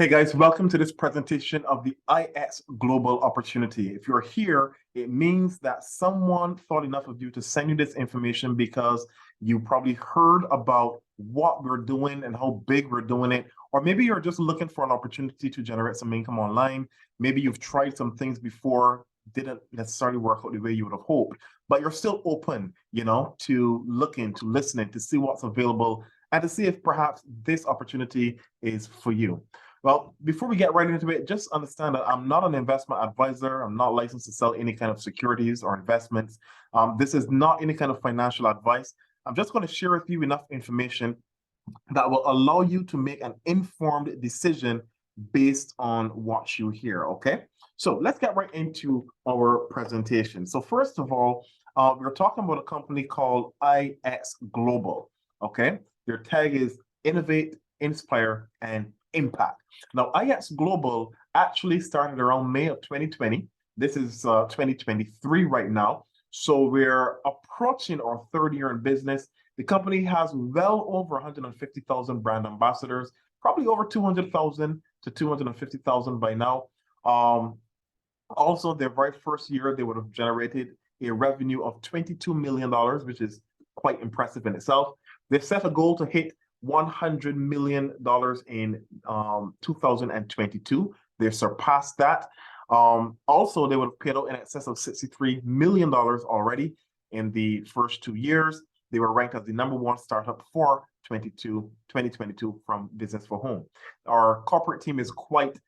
Hey guys, welcome to this presentation of the iXGlobal opportunity. If you're here, it means that someone thought enough of you to send you this information because you probably heard about what we're doing and how big we're doing it. Or maybe you're just looking for an opportunity to generate some income online. Maybe you've tried some things before, didn't necessarily work out the way you would have hoped, but you're still open, to looking, to listening, to see what's available and to see if perhaps this opportunity is for you. Well, before we get right into it, just understand that I'm not an investment advisor. I'm not licensed to sell any kind of securities or investments. This is not any kind of financial advice. I'm just going to share with you enough information that will allow you to make an informed decision based on what you hear, okay? So let's get right into our presentation. So first of all, we're talking about a company called iXGlobal, okay? Their tag is Innovate, Inspire, and Impact. Now, iXGlobal actually started around May of 2020. This is 2023 right now. So we're approaching our third year in business. The company has well over 150,000 brand ambassadors, probably over 200,000 to 250,000 by now. Also, their very first year, they would have generated a revenue of $22 million, which is quite impressive in itself. They've set a goal to hit $100 million in 2022. They've surpassed that. Also, they would have paid out in excess of $63 million already in the first 2 years. They were ranked as the #1 startup for 2022 from Business for Home. Our corporate team is quite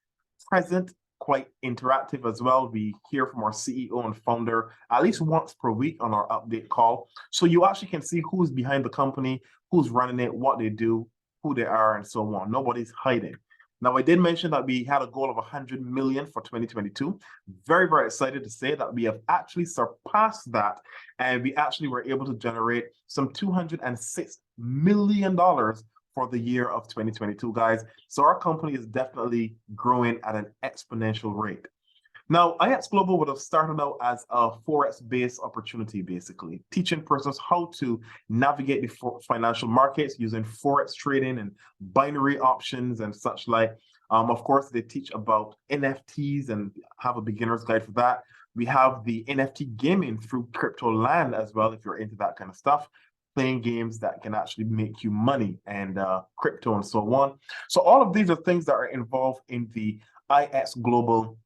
present, quite interactive as well. We hear from our CEO and founder at least once per week on our update call. So you actually can see who's behind the company, who's running it, what they do, who they are, and so on. Nobody's hiding. Now, I did mention that we had a goal of 100 million for 2022. Very, very excited to say that we have actually surpassed that, and we actually were able to generate some $206 million for the year of 2022, guys. So our company is definitely growing at an exponential rate. Now, iXGlobal would have started out as a Forex-based opportunity, basically, teaching persons how to navigate the financial markets using Forex trading and binary options and such like. Of course, they teach about NFTs and have a beginner's guide for that. We have the NFT gaming through Crypto Land as well, if you're into that kind of stuff, playing games that can actually make you money and crypto and so on. So all of these are things that are involved in the iXGlobal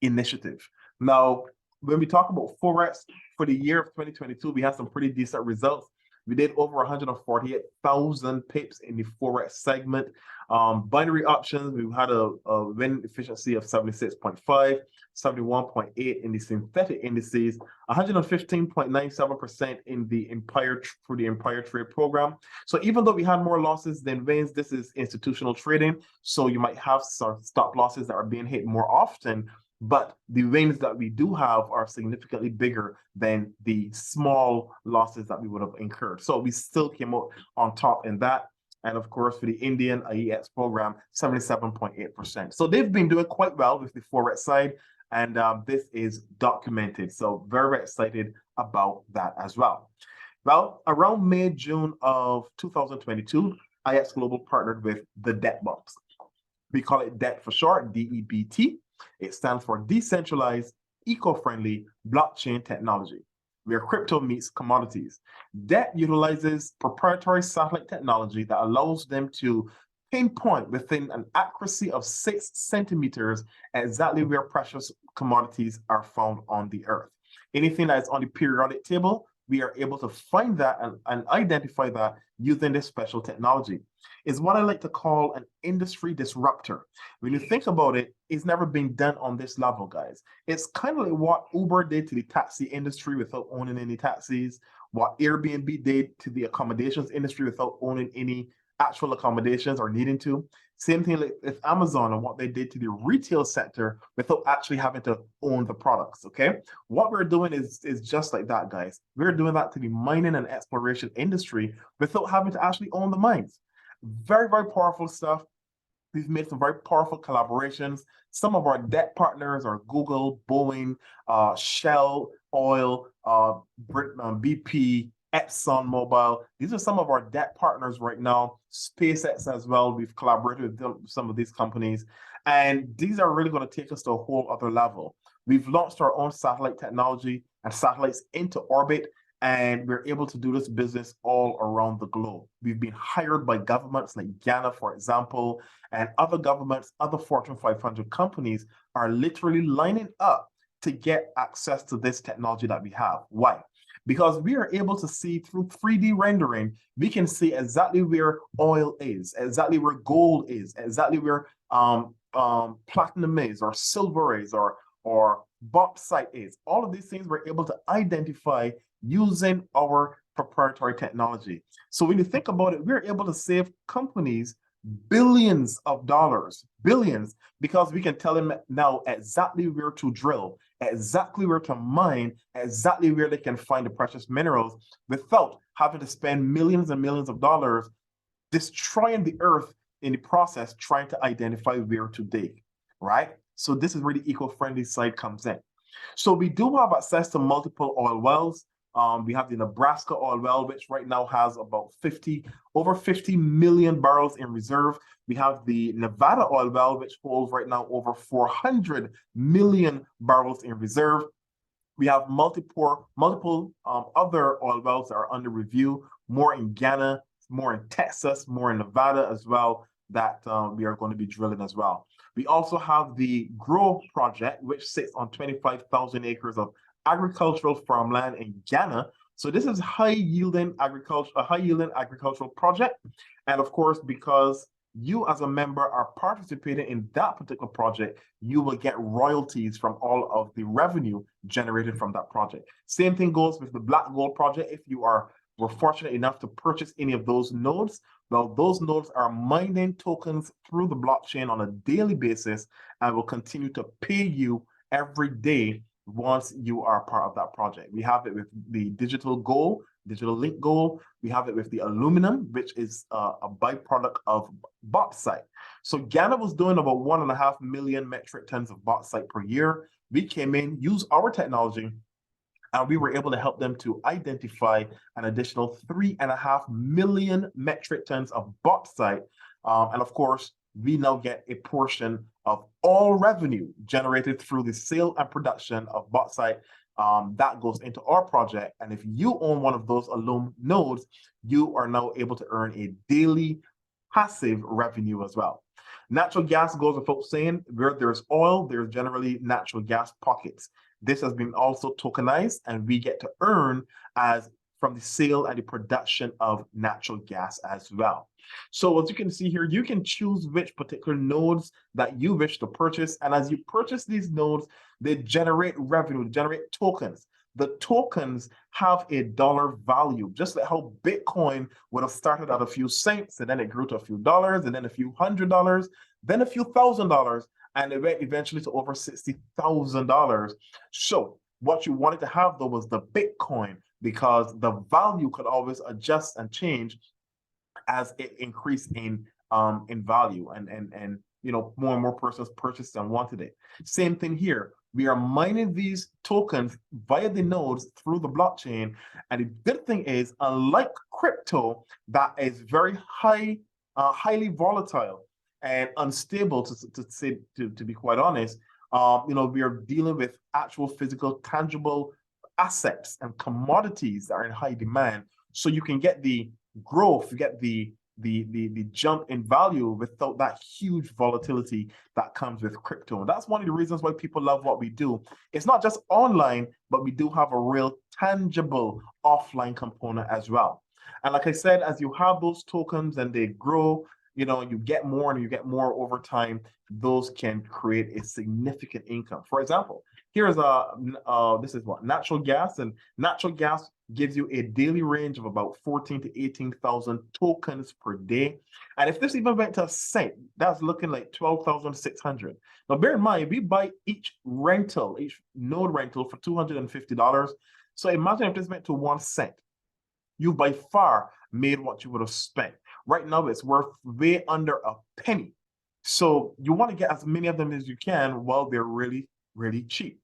initiative. Now, when we talk about Forex for the year of 2022, we had some pretty decent results. We did over 148,000 pips in the Forex segment. Binary options, we had a win efficiency of 76.5, 71.8 in the synthetic indices, 115.97% in the Empire through the Empire Trade program. So even though we had more losses than wins, this is institutional trading. So you might have some stop losses that are being hit more often, but the wins that we do have are significantly bigger than the small losses that we would have incurred. So we still came out on top in that. And of course, for the Indian IEX program, 77.8%. So they've been doing quite well with the Forex side, and this is documented. So very, very excited about that as well. Well, around May, June of 2022, iXGlobal partnered with the Debt Box. We call it DEBT for short, DEBT. It stands for Decentralized, Eco-Friendly Blockchain Technology, where crypto meets commodities. DEBT utilizes proprietary satellite technology that allows them to pinpoint within an accuracy of 6 centimeters exactly where precious commodities are found on the earth. Anything that is on the periodic table, we are able to find that and identify that using this special technology. Is what I like to call an industry disruptor. When you think about it, it's never been done on this level, guys. It's kind of like what Uber did to the taxi industry without owning any taxis, what Airbnb did to the accommodations industry without owning any actual accommodations or needing to. Same thing with Amazon and what they did to the retail sector without actually having to own the products, okay? What we're doing is just like that, guys. We're doing that to the mining and exploration industry without having to actually own the mines. Very, very powerful stuff. We've made some very powerful collaborations. Some of our debt partners are Google, Boeing, Shell, Oil, BP, ExxonMobil. These are some of our debt partners right now. SpaceX as well. We've collaborated with some of these companies, and these are really going to take us to a whole other level. We've launched our own satellite technology and satellites into orbit, and we're able to do this business all around the globe. We've been hired by governments like Ghana, for example, and other governments, other Fortune 500 companies are literally lining up to get access to this technology that we have. Why? Because we are able to see through 3D rendering, we can see exactly where oil is, exactly where gold is, exactly where platinum is, or silver is, or bauxite is. All of these things we're able to identify using our proprietary technology. So when you think about it, we're able to save companies billions of dollars, billions, because we can tell them now exactly where to drill, exactly where to mine, exactly where they can find the precious minerals without having to spend millions and millions of dollars destroying the earth in the process, trying to identify where to dig, right? So this is where the eco-friendly side comes in. So we do have access to multiple oil wells. We have the Nebraska oil well, which right now has about over 50 million barrels in reserve. We have the Nevada oil well, which holds right now over 400 million barrels in reserve. We have multiple other oil wells that are under review, more in Ghana, more in Texas, more in Nevada as well, that we are going to be drilling as well. We also have the Grow project, which sits on 25,000 acres of agricultural farmland in Ghana. So this is a high yielding agricultural project. And of course, because you as a member are participating in that particular project, you will get royalties from all of the revenue generated from that project. Same thing goes with the Black Gold project. If you were fortunate enough to purchase any of those nodes, well, those nodes are mining tokens through the blockchain on a daily basis and will continue to pay you every day once you are part of that project. We have it with the digital gold, digital link gold. We have it with the aluminum, which is a byproduct of bauxite. So Ghana was doing about 1.5 million metric tons of bauxite per year. We came in, used our technology, and we were able to help them to identify an additional 3.5 million metric tons of bauxite. And of course, we now get a portion of all revenue generated through the sale and production of bauxite that goes into our project. And if you own one of those alum nodes, you are now able to earn a daily passive revenue as well. Natural gas goes without saying, where there's oil, there's generally natural gas pockets. This has been also tokenized, and we get to earn as from the sale and the production of natural gas as well. So as you can see here, you can choose which particular nodes that you wish to purchase. And as you purchase these nodes, they generate revenue, they generate tokens. The tokens have a dollar value, just like how Bitcoin would have started at a few cents, and then it grew to a few dollars, and then a few $100, then a few $1,000, and it went eventually to over $60,000. So what you wanted to have, though, was the Bitcoin, because the value could always adjust and change as it increased in value, and you know, more and more persons purchased and wanted it. Same thing here. We are mining these tokens via the nodes through the blockchain. And the good thing is, unlike crypto, that is very highly volatile and unstable, to be quite honest, you know, we are dealing with actual physical, tangible assets and commodities that are in high demand. So you can get the growth, you get the jump in value without that huge volatility that comes with crypto. And that's one of the reasons why people love what we do. It's not just online, but we do have a real tangible offline component as well. And like I said, as you have those tokens and they grow, you know, you get more and you get more over time, those can create a significant income. For example, here's this is what, natural gas, and natural gas gives you a daily range of about 14 to 18,000 tokens per day. And if this even went to a cent, that's looking like 12,600. Now bear in mind, we buy each node rental for $250. So imagine if this went to 1 cent. You by far made what you would have spent. Right now, it's worth way under a penny. So you want to get as many of them as you can while they're really, really cheap.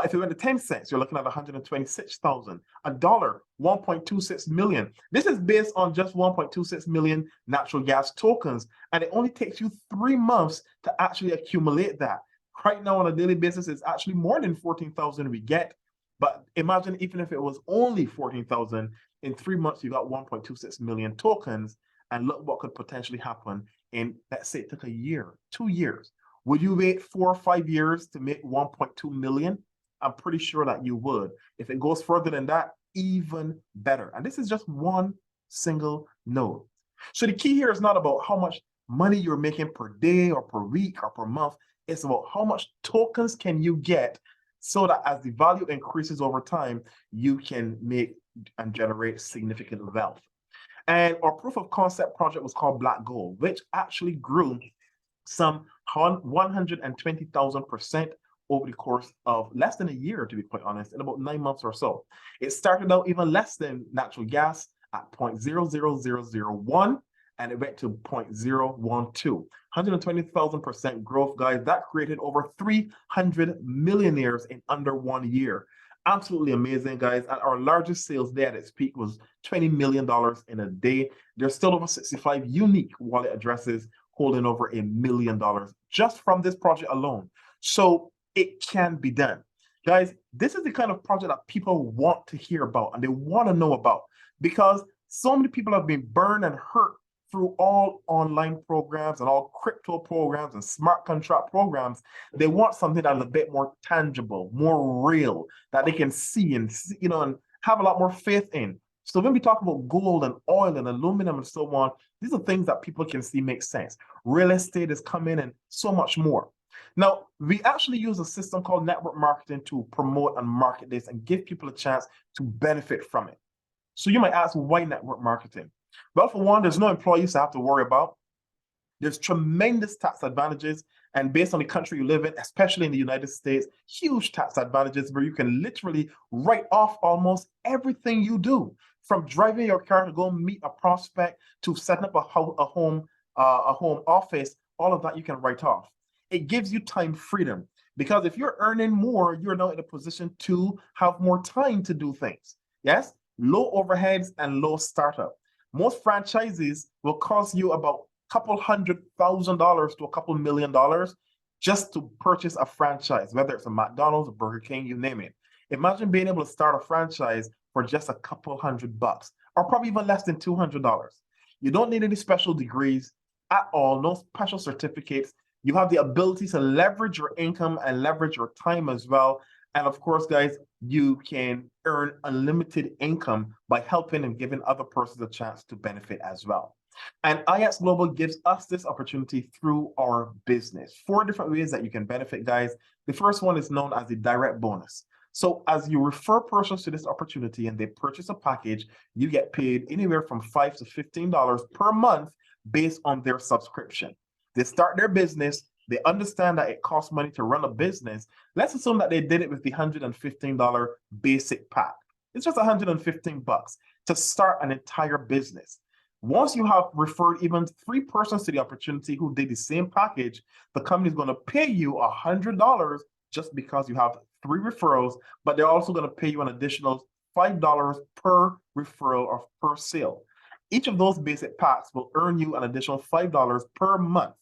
If it went to 10 cents, you're looking at 126,000. A dollar, 1.26 million. This is based on just 1.26 million natural gas tokens, and it only takes you 3 months to actually accumulate that. Right now, on a daily basis, it's actually more than 14,000 we get. But imagine even if it was only 14,000, in 3 months, you got 1.26 million tokens. And look what could potentially happen in, let's say it took a year, 2 years. Would you wait 4 or 5 years to make 1.2 million? I'm pretty sure that you would. If it goes further than that, even better. And this is just one single node. So the key here is not about how much money you're making per day or per week or per month. It's about how much tokens can you get so that as the value increases over time, you can make and generate significant wealth. And our proof of concept project was called Black Gold, which actually grew some 120,000% over the course of less than a year, to be quite honest, in about 9 months or so. It started out even less than natural gas at 0.00001, and it went to 0.012. 120,000% growth, guys. That created over 300 millionaires in under 1 year. Absolutely amazing, guys. And our largest sales day at its peak was $20 million in a day. There's still over 65 unique wallet addresses holding over $1 million just from this project alone. So it can be done. Guys, this is the kind of project that people want to hear about and they want to know about, because so many people have been burned and hurt through all online programs and all crypto programs and smart contract programs. They want something that's a bit more tangible, more real, that they can see and and have a lot more faith in. So when we talk about gold and oil and aluminum and so on, these are things that people can see make sense. Real estate is coming and so much more. Now, we actually use a system called network marketing to promote and market this and give people a chance to benefit from it. So you might ask, why network marketing? Well, for one, there's no employees to have to worry about. There's tremendous tax advantages. And based on the country you live in, especially in the United States, huge tax advantages where you can literally write off almost everything you do, from driving your car to go meet a prospect to setting up a home office. All of that you can write off. It gives you time freedom, because if you're earning more, you're now in a position to have more time to do things. Yes, low overheads and low startup. Most franchises will cost you about a couple $100,000 to a couple $1 million just to purchase a franchise, whether it's a McDonald's, a Burger King, you name it. Imagine being able to start a franchise for just a couple $100, or probably even less than $200. You don't need any special degrees at all, no special certificates. You have the ability to leverage your income and leverage your time as well. And of course, guys, you can earn unlimited income by helping and giving other persons a chance to benefit as well. And iXGlobal gives us this opportunity through our business. 4 different ways that you can benefit, guys. The first one is known as the direct bonus. So as you refer persons to this opportunity and they purchase a package, you get paid anywhere from $5 to $15 per month based on their subscription. They start their business. They understand that it costs money to run a business. Let's assume that they did it with the $115 basic pack. It's just $115 to start an entire business. Once you have referred even 3 persons to the opportunity who did the same package, the company is going to pay you $100 just because you have 3 referrals, but they're also going to pay you an additional $5 per referral or per sale. Each of those basic packs will earn you an additional $5 per month.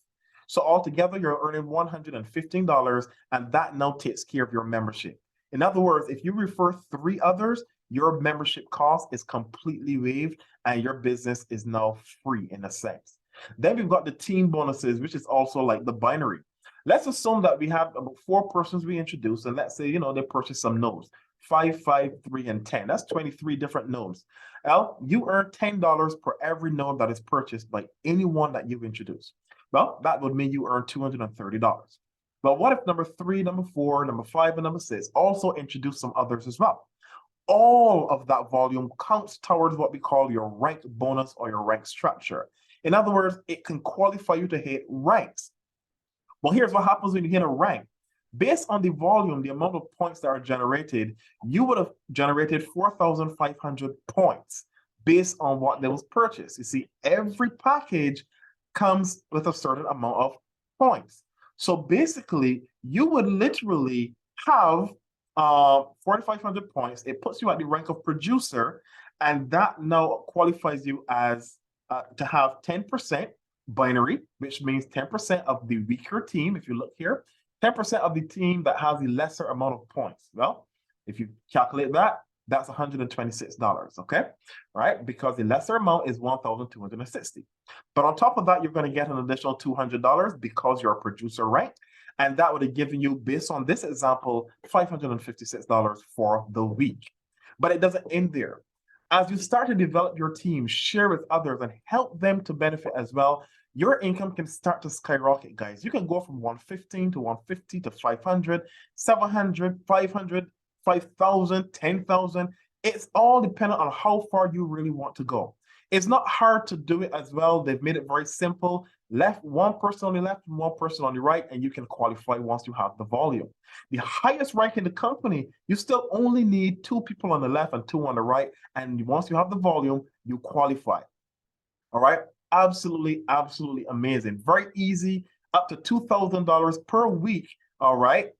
So altogether, you're earning $115, and that now takes care of your membership. In other words, if you refer 3 others, your membership cost is completely waived, and your business is now free in a sense. Then we've got the team bonuses, which is also like the binary. Let's assume that we have about 4 persons we introduce, and let's say, they purchase some nodes, 5, 5, 3, and 10. That's 23 different nodes. Well, you earn $10 per every node that is purchased by anyone that you've introduced. Well, that would mean you earn $230. But what if number 3, number 4, number 5, and number 6 also introduce some others as well? All of that volume counts towards what we call your rank bonus or your rank structure. In other words, it can qualify you to hit ranks. Well, here's what happens when you hit a rank. Based on the volume, the amount of points that are generated, you would have generated 4,500 points based on what was purchased. You see, every package comes with a certain amount of points. So basically, you would literally have 4,500 points. It puts you at the rank of producer, and that now qualifies you as to have 10% binary, which means 10% of the weaker team. If you look here, 10% of the team that has the lesser amount of points. Well, if you calculate that, that's $126, okay? Right? Because the lesser amount is 1,260. But on top of that, you're going to get an additional $200 because you're a producer rank. And that would have given you, based on this example, $556 for the week. But it doesn't end there. As you start to develop your team, share with others, and help them to benefit as well, your income can start to skyrocket, guys. You can go from 115 to 150 to 500, 700, 500, 5,000, 10,000. It's all dependent on how far you really want to go. It's not hard to do it as well. They've made it very simple. Left, one person on the left and one person on the right, and you can qualify once you have the volume. The highest rank in the company, you still only need 2 people on the left and 2 on the right. And once you have the volume, you qualify. All right. Absolutely, absolutely amazing. Very easy, up to $2,000 per week. All right.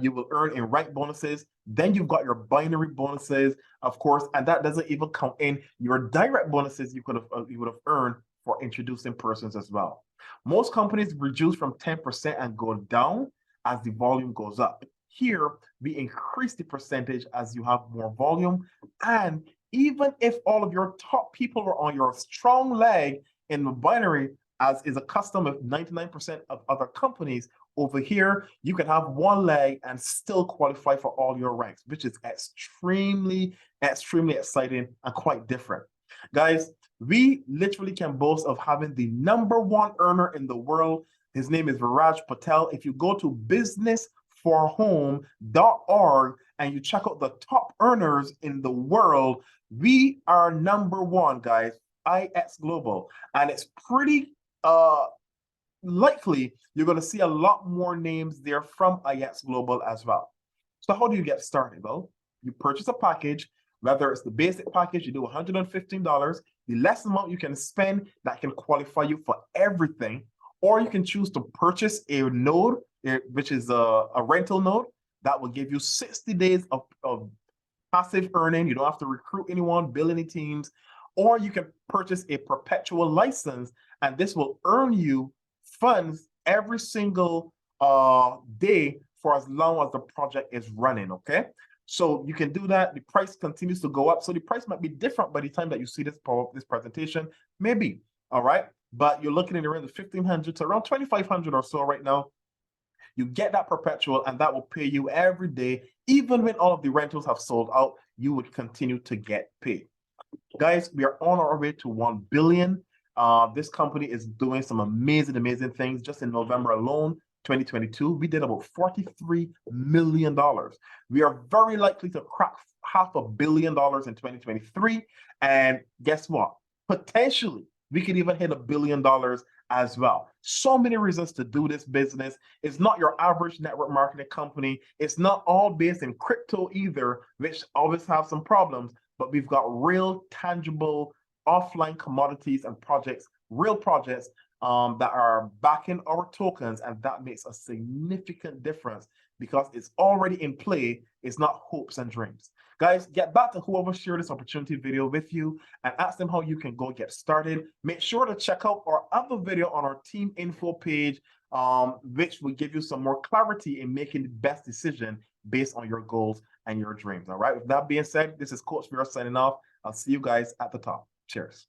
You will earn in rank bonuses. Then you've got your binary bonuses, of course, and that doesn't even count in your direct bonuses you would have earned for introducing persons as well. Most companies reduce from 10% and go down as the volume goes up. Here, we increase the percentage as you have more volume. And even if all of your top people are on your strong leg in the binary, as is a custom of 99% of other companies, over here, you can have one leg and still qualify for all your ranks, which is extremely, extremely exciting and quite different. Guys, we literally can boast of having the #1 earner in the world. His name is Viraj Patel. If you go to businessforhome.org and you check out the top earners in the world, we are #1, guys, iXGlobal. And it's pretty likely you're going to see a lot more names there from iXGlobal as well. So how do you get started? Well, you purchase a package, whether it's the basic package, you do $115, the less amount you can spend that can qualify you for everything, or you can choose to purchase a node, which is a rental node that will give you 60 days of passive earning. You don't have to recruit anyone, build any teams, or you can purchase a perpetual license, and this will earn you funds every single day for as long as the project is running, okay? So you can do that. The price continues to go up. So the price might be different by the time that you see this presentation, maybe, all right? But you're looking in around the 1,500 to around 2,500 or so right now. You get that perpetual, and that will pay you every day. Even when all of the rentals have sold out, you would continue to get paid. Guys, we are on our way to 1 billion. This company is doing some amazing, amazing things. Just in November alone, 2022, we did about $43 million. We are very likely to crack $500 million in 2023. And guess what? Potentially, we could even hit $1 billion as well. So many reasons to do this business. It's not your average network marketing company. It's not all based in crypto either, which always have some problems, but we've got real, tangible, offline commodities and projects, real projects that are backing our tokens, and that makes a significant difference because it's already in play. It's not hopes and dreams. Guys, get back to whoever shared this opportunity video with you and ask them how you can go get started. Make sure to check out our other video on our team info page, which will give you some more clarity in making the best decision based on your goals and your dreams. All right, with that being said, this is Coach Mira signing off. I'll see you guys at the top. Cheers.